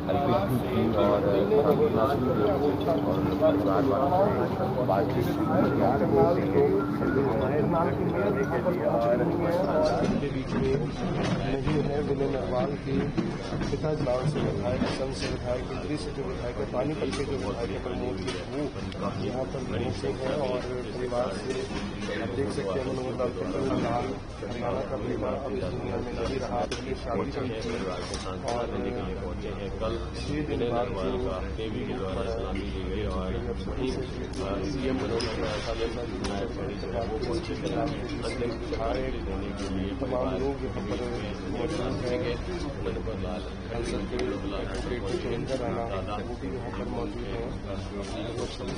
अल्पीति की और परिवार वालों से बातचीत के बीच में नहीं है। विनय नरवाल के पिता नाम से विधायक, संघ से विधायक, इंद्री से जो विधायक है, पानीपत के जो विधायक है प्रमोद जी, वो यहाँ पर मौजूद हैं और परिवार से आप देख सकते हैं मनोहर लाल लाल हरियाणा का बेटा अब इस दुनिया में नहीं रहा। पिछली शादी हुई थी और 6 दिन बाद सीएम तमाम लोग यहाँ पर मौजूद हैं। सुरेंद्र राणा वो भी यहाँ पर मौजूद हैं। लोकसभा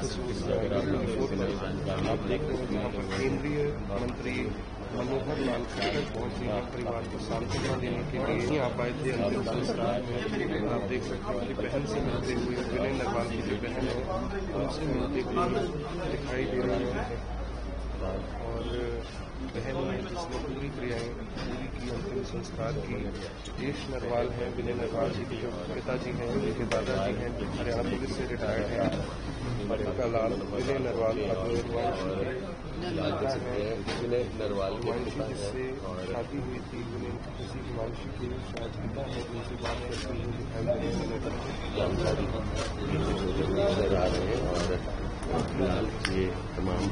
से आप देख रहे हैं यहाँ पर केंद्रीय मंत्री मनोहर लाल खट्टर पहुंचे हैं परिवार को सांत्वना देने के लिए। यहाँ आए थे अंतिम संस्कार में। आप देख सकते हैं कि बहन से मिलते हुए, विनय नरवाल की जो बहन है उनसे मिलते हुए दिखाई दे रहे हैं और बहन ने जिसने पूरी क्रियाएं पूरी की अंतिम संस्कार की। देश नरवाल हैं, विनय नरवाल जी के जो पिताजी हैं, उनके दादाजी हैं, हरियाणा पुलिस से रिटायर्ड हैं। का लाल विनय नरवाल का विनय नरवाल जिससे शादी हुई थी, विनय किसी की मानसिक के शायद पिता है, उनसे बात करते हुए दिखाई दे रहे हैं। जानकारी नजर आ रहे हैं और फिलहाल ये तमाम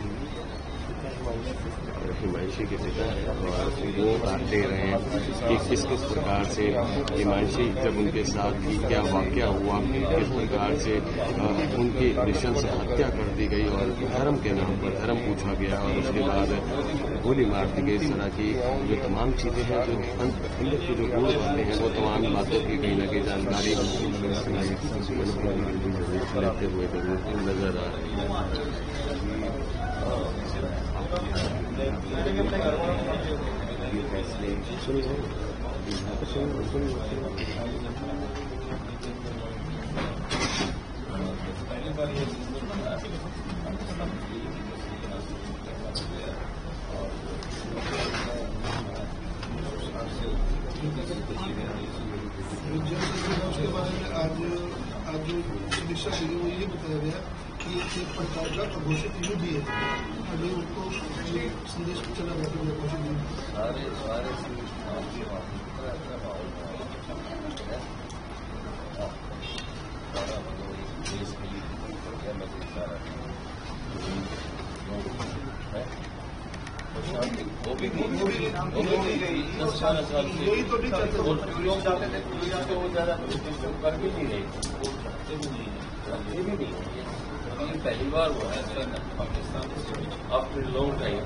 हिमांशी के पिता है और वो बात दे रहे हैं कि किस किस प्रकार से हिमांशी जब उनके साथ क्या वाकया हुआ, किस प्रकार से उनकी नृशंस हत्या कर दी गई और धर्म के नाम पर धर्म पूछा गया और उसके बाद गोली मार दी गई। इस तरह की जो तमाम चीजें हैं, जो अंदर की जो गुण बातें हैं, वो तमाम बातों की कहीं न कहीं जानकारी लेते हुए नजर आ रही है। ये फैसले सुन रहे उसके बारे में आज जो समीक्षा हुई वो ये बताया गया कि एक प्रकार का अघोषित युद्ध है। अभी उनको संदेश चला गया था अघोषित युद्ध। वही तो नहीं चाहते लोग जाते थे, वो ज्यादा कर भी नहीं रही, ये भी नहीं। पहली बार हुआ है पाकिस्तान आफ्टर लॉन्ग टाइम।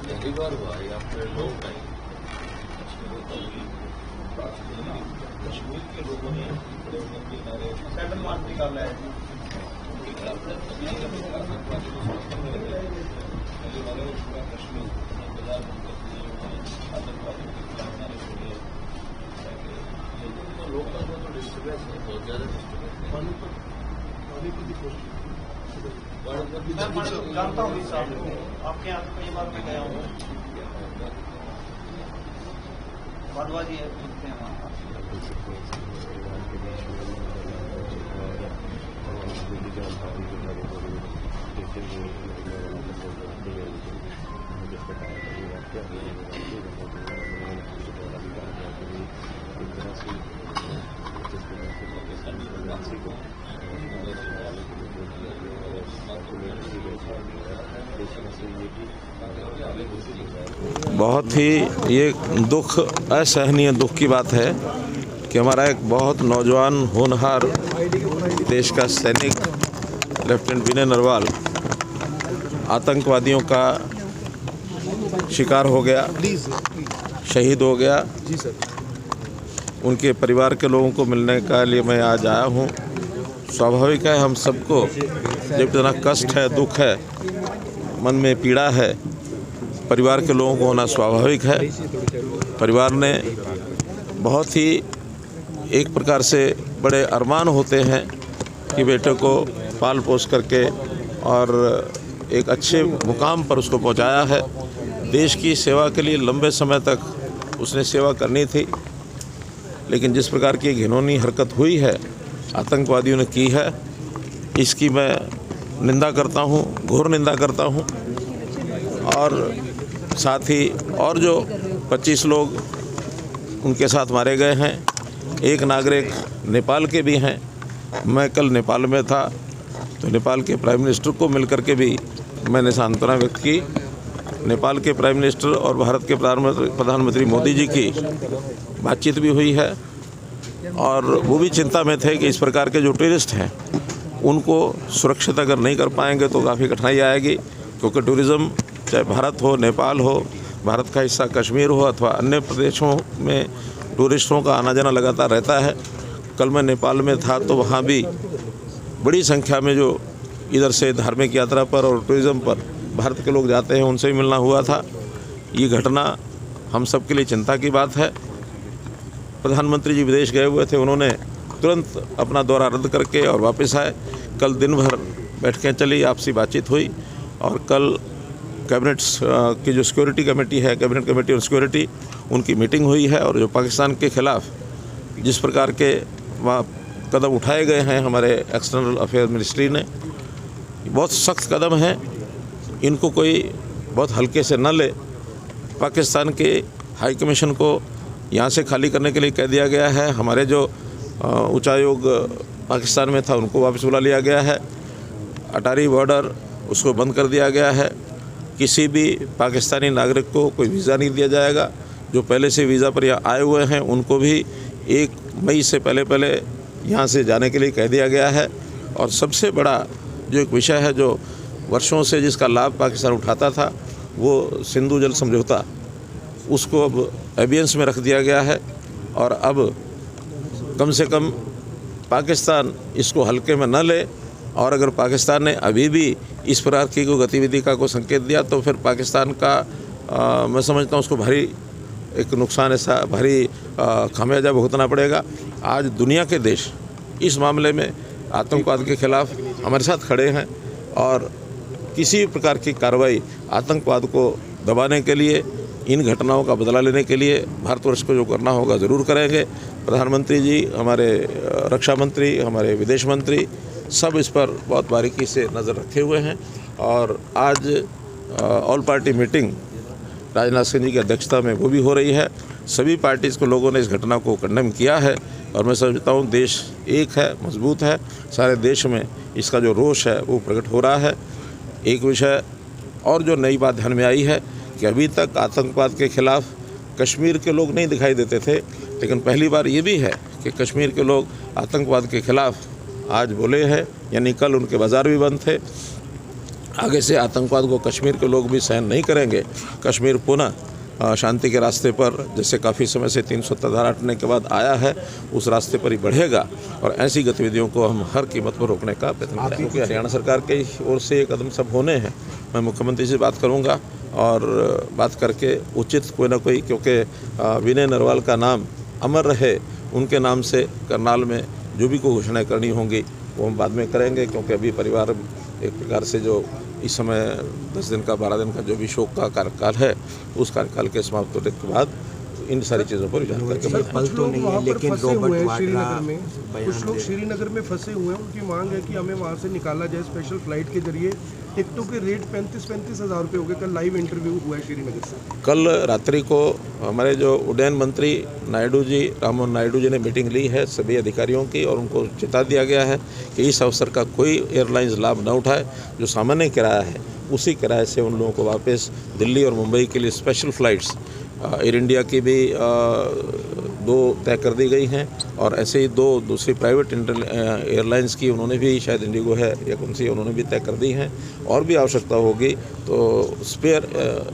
पहली बार हुआ है आफ्टर लॉन्ग टाइम। कश्मीर के लोगों ने पैदल मार्च निकाला है। कश्मीर आतंकवादी के खिलाफ नारे छोड़े। लोकतंत्र तो डिस्टर्बेंस है, बहुत ज्यादा डिस्टर्बेंस है। जानता हूँ आपके यहाँ कई बार मैं गया हूँ। वाडवा जी मिलते हैं वहाँ। बहुत ही ये दुख, असहनीय दुख की बात है कि हमारा एक बहुत नौजवान होनहार देश का सैनिक लेफ्टिनेंट विनय नरवाल आतंकवादियों का शिकार हो गया, शहीद हो गया। उनके परिवार के लोगों को मिलने का लिए मैं आज आया हूँ। स्वाभाविक है, हम सबको जब इतना कष्ट है, दुख है, मन में पीड़ा है, परिवार के लोगों को होना स्वाभाविक है। परिवार ने बहुत ही एक प्रकार से बड़े अरमान होते हैं कि बेटे को पाल पोस करके और एक अच्छे मुकाम पर उसको पहुंचाया है। देश की सेवा के लिए लंबे समय तक उसने सेवा करनी थी, लेकिन जिस प्रकार की घिनौनी हरकत हुई है, आतंकवादियों ने की है, इसकी मैं निंदा करता हूं, घोर निंदा करता हूं। और साथ ही और जो 25 लोग उनके साथ मारे गए हैं, एक नागरिक नेपाल के भी हैं। मैं कल नेपाल में था, तो नेपाल के प्राइम मिनिस्टर को मिलकर के भी मैंने सांत्वना व्यक्त की। नेपाल के प्राइम मिनिस्टर और भारत के प्रधानमंत्री मोदी जी की बातचीत भी हुई है, और वो भी चिंता में थे कि इस प्रकार के जो टूरिस्ट हैं उनको सुरक्षित अगर नहीं कर पाएंगे तो काफ़ी कठिनाई आएगी, क्योंकि टूरिज़्म चाहे भारत हो, नेपाल हो, भारत का हिस्सा कश्मीर हो अथवा अन्य प्रदेशों में टूरिस्टों का आना जाना लगातार रहता है। कल मैं नेपाल में था तो वहाँ भी बड़ी संख्या में जो इधर से धार्मिक यात्रा पर और टूरिज़्म पर भारत के लोग जाते हैं, उनसे भी मिलना हुआ था। ये घटना हम सब के लिए चिंता की बात है। प्रधानमंत्री जी विदेश गए हुए थे, उन्होंने तुरंत अपना दौरा रद्द करके और वापस आए। कल दिन भर बैठकें चली, आपसी बातचीत हुई, और कल कैबिनेट की जो सिक्योरिटी कमेटी है, कैबिनेट कमेटी ऑन सिक्योरिटी, उनकी मीटिंग हुई है। और जो पाकिस्तान के ख़िलाफ़ जिस प्रकार के वहाँ कदम उठाए गए हैं हमारे एक्सटर्नल अफेयर मिनिस्ट्री ने, बहुत सख्त कदम हैं, इनको कोई बहुत हल्के से न ले। पाकिस्तान के हाई कमीशन को यहाँ से खाली करने के लिए कह दिया गया है। हमारे जो उच्चायोग पाकिस्तान में था उनको वापस बुला लिया गया है। अटारी बॉर्डर उसको बंद कर दिया गया है। किसी भी पाकिस्तानी नागरिक को कोई वीज़ा नहीं दिया जाएगा। जो पहले से वीज़ा पर यहाँ आए हुए हैं उनको भी 1 मई से पहले यहाँ से जाने के लिए कह दिया गया है। और सबसे बड़ा जो एक विषय है, जो वर्षों से जिसका लाभ पाकिस्तान उठाता था, वो सिंधु जल समझौता, उसको अब एबियंस में रख दिया गया है। और अब कम से कम पाकिस्तान इसको हल्के में न ले, और अगर पाकिस्तान ने अभी भी इस प्रकार की कोई गतिविधि का कोई संकेत दिया तो फिर पाकिस्तान का मैं समझता हूँ उसको भारी एक नुकसान, ऐसा भारी खामियाजा भुगतना पड़ेगा। आज दुनिया के देश इस मामले में आतंकवाद के खिलाफ हमारे साथ खड़े हैं, और किसी प्रकार की कार्रवाई आतंकवाद को दबाने के लिए, इन घटनाओं का बदला लेने के लिए भारतवर्ष को जो करना होगा ज़रूर करेंगे। प्रधानमंत्री जी, हमारे रक्षा मंत्री, हमारे विदेश मंत्री, सब इस पर बहुत बारीकी से नज़र रखे हुए हैं। और आज all party meeting Rajnath Singh ji की अध्यक्षता में वो भी हो रही है। सभी पार्टीज़ को लोगों ने इस घटना को कंडेम किया है, और मैं समझता हूँ देश एक है, मजबूत है। सारे देश में इसका जो रोष है वो प्रकट हो रहा है। एक विषय और जो नई बात ध्यान में आई है कि अभी तक आतंकवाद के खिलाफ कश्मीर के लोग नहीं दिखाई देते थे, लेकिन पहली बार ये भी है कि कश्मीर के लोग आतंकवाद के खिलाफ आज बोले हैं। यानी कल उनके बाज़ार भी बंद थे। आगे से आतंकवाद को कश्मीर के लोग भी सहन नहीं करेंगे। कश्मीर पुनः शांति के रास्ते पर, जैसे काफ़ी समय से 370 धारा हटने के बाद आया है, उस रास्ते पर ही बढ़ेगा। और ऐसी गतिविधियों को हम हर कीमत पर रोकने का प्रयत्न करेंगे, क्योंकि हरियाणा सरकार की ओर से ये कदम सब होने हैं। मैं मुख्यमंत्री से बात करूंगा और बात करके उचित कोई ना कोई, क्योंकि विनय नरवाल का नाम अमर रहे, उनके नाम से करनाल में जो भी कोई घोषणाएँ करनी होंगी वो हम बाद में करेंगे। क्योंकि अभी परिवार एक प्रकार से जो इस समय 10 दिन का 12 दिन का जो भी शोक का कार्यकाल है, उस कार्यकाल के समाप्त होने के बाद इन सारी चीज़ों पर विचार करके पल तो नहीं है, लेकिन रॉबर्ट वाड्रा कुछ लोग श्रीनगर में फंसे हुए हैं। उनकी मांग है कि हमें वहाँ से निकाला जाए स्पेशल फ्लाइट के जरिए। टिकटों के रेट 35-35 हज़ार रुपये हो गए। कल लाइव इंटरव्यू हुआ है श्रीनगर से। कल रात्रि को हमारे जो उड्डयन मंत्री नायडू जी, राममोहन नायडू जी ने मीटिंग ली है सभी अधिकारियों की, और उनको चेता दिया गया है कि इस अवसर का कोई एयरलाइंस लाभ न उठाए। जो सामान्य किराया है उसी किराए से उन लोगों को वापस दिल्ली और मुंबई के लिए स्पेशल फ़्लाइट्स एयर इंडिया की भी 2 तय कर दी गई हैं, और ऐसे ही 2 दूसरी प्राइवेट एयरलाइंस की उन्होंने भी, शायद इंडिगो है या कौन सी, उन्होंने भी तय कर दी हैं। और भी आवश्यकता होगी तो स्पेयर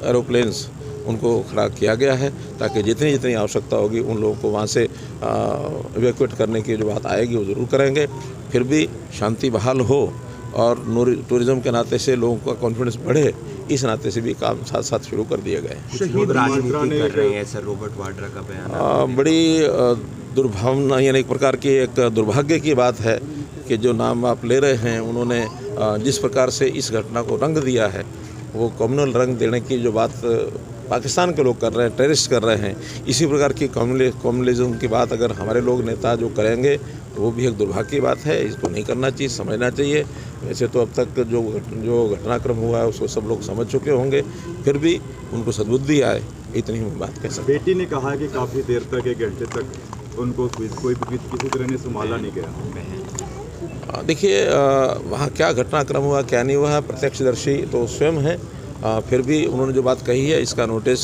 एरोप्लेन्स उनको खड़ा किया गया है, ताकि जितनी जितनी आवश्यकता होगी उन लोगों को वहाँ से इवैक्यूएट करने की जो बात आएगी वो ज़रूर करेंगे। फिर भी शांति बहाल हो और टूरिज़्म के नाते से लोगों का कॉन्फिडेंस बढ़े, इस नाते से भी काम साथ साथ शुरू कर दिए गए। शहीद राजनीति कर रहे हैं सर, रॉबर्ट वाड्रा का बयान। बड़ी दुर्भावना, यानी एक प्रकार की एक दुर्भाग्य की बात है कि जो नाम आप ले रहे हैं, उन्होंने जिस प्रकार से इस घटना को रंग दिया है, वो कम्युनल रंग देने की जो बात पाकिस्तान के लोग कर रहे हैं, टेररिस्ट कर रहे हैं, इसी प्रकार की कम्युनलिज्म की बात अगर हमारे लोग नेता जो करेंगे तो वो भी एक दुर्भाग्य की बात है। इसको नहीं करना चाहिए, समझना चाहिए। वैसे तो अब तक जो घटनाक्रम हुआ है उसको सब लोग समझ चुके होंगे, फिर भी उनको सद्बुद्धि आए, इतनी ही बात कह सकते। बेटी ने कहा कि काफ़ी देर तक, 1 घंटे तक उनको कोई भी किसी तरह ने संभाला नहीं गया। देखिए, वहाँ क्या घटनाक्रम हुआ क्या नहीं हुआ, प्रत्यक्षदर्शी तो स्वयं हैं। फिर भी उन्होंने जो बात कही है, इसका नोटिस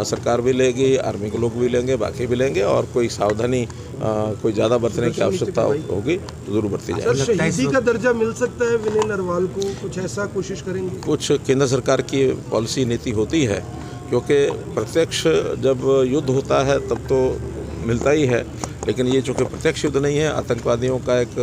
सरकार भी लेगी, आर्मी के लोग भी लेंगे, बाकी भी लेंगे, और कोई सावधानी कोई ज़्यादा बरतने की आवश्यकता होगी तो जरूर बरती जाएगी। शहीदी का दर्जा मिल सकता है विनय नरवाल को, कुछ ऐसा कोशिश करेंगे? कुछ केंद्र सरकार की पॉलिसी नीति होती है, क्योंकि प्रत्यक्ष जब युद्ध होता है तब तो मिलता ही है, लेकिन ये चूँकि प्रत्यक्ष युद्ध नहीं है, आतंकवादियों का एक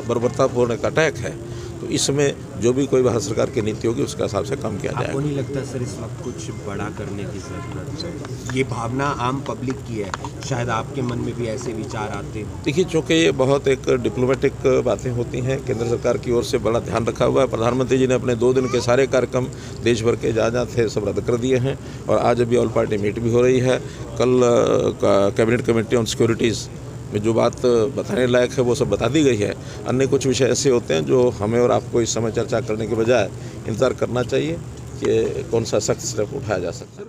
बर्बरतापूर्ण एक अटैक है, तो इसमें जो भी कोई भारत सरकार की नीति होगी उसके हिसाब से कम किया जाएगा। आपको नहीं लगता सर इस वक्त कुछ बड़ा करने की जरूरत? ये भावना आम पब्लिक की है, शायद आपके मन में भी ऐसे विचार आते हैं। देखिए, चूँकि ये बहुत एक डिप्लोमेटिक बातें होती हैं, केंद्र सरकार की ओर से बड़ा ध्यान रखा हुआ है। प्रधानमंत्री जी ने अपने 2 दिन के सारे कार्यक्रम देश भर के जहाँ थे सब रद्द कर दिए हैं, और आज अभी ऑल पार्टी मीट भी हो रही है। कल कैबिनेट कमेटी ऑन सिक्योरिटीज़ में जो बात बताने लायक है वो सब बता दी गई है। अन्य कुछ विषय ऐसे होते हैं जो हमें और आपको इस समय चर्चा करने के बजाय इंतज़ार करना चाहिए कि कौन सा सख्त स्टेप उठाया जा सकता है।